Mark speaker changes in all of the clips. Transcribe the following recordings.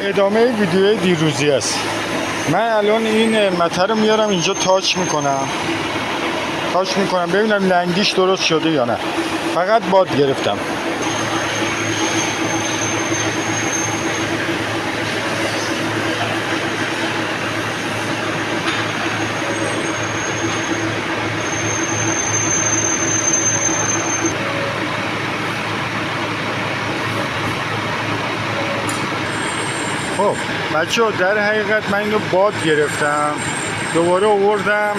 Speaker 1: ادامه ویدیو دیروزی است. من الان این مته رو میارم اینجا تاچ میکنم ببینم لنگیش درست شده یا نه. فقط باد گرفتم. خب بچه ها، در حقیقت من اینو باد گرفتم، دوباره آوردم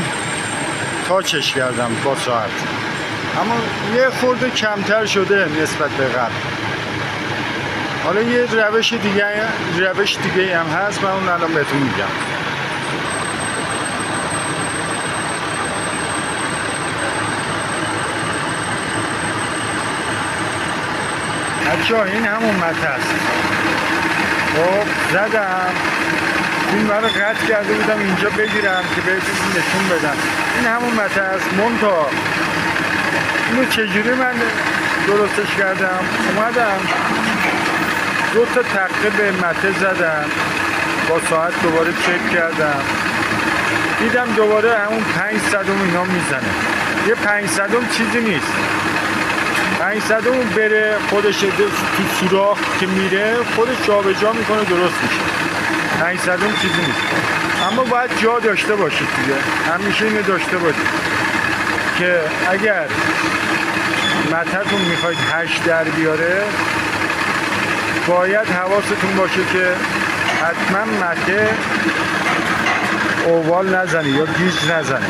Speaker 1: تاچش کردم با ساعت، اما یه خورده کمتر شده نسبت به قبل. حالا یه روش دیگه هم هست، من اون الان بهتون میگم. بچه ها این همون مته است. خب زدم، این برای قطع کرده بودم اینجا بگیرم که بهتون نشون بدم. این همون مته است. منتها اینو چجوری من درستش کردم؟ اومدم 2 تا تقه به مته زدم، با ساعت دوباره چک کردم، دیدم دوباره همون 500 اینا میزنه. یه 500 چیزی نیست. 500 بره خودش تو سوراخ که میره خودش جابجا میکنه، درست میشه. 500 چیزی نیست، اما باید جا داشته باشید دیگه. همیشه اینو داشته باشید که اگر مته‌تون میخواید هش در بیاره، باید حواستون باشه که حتما مته اووال نزنه یا گیج نزنه.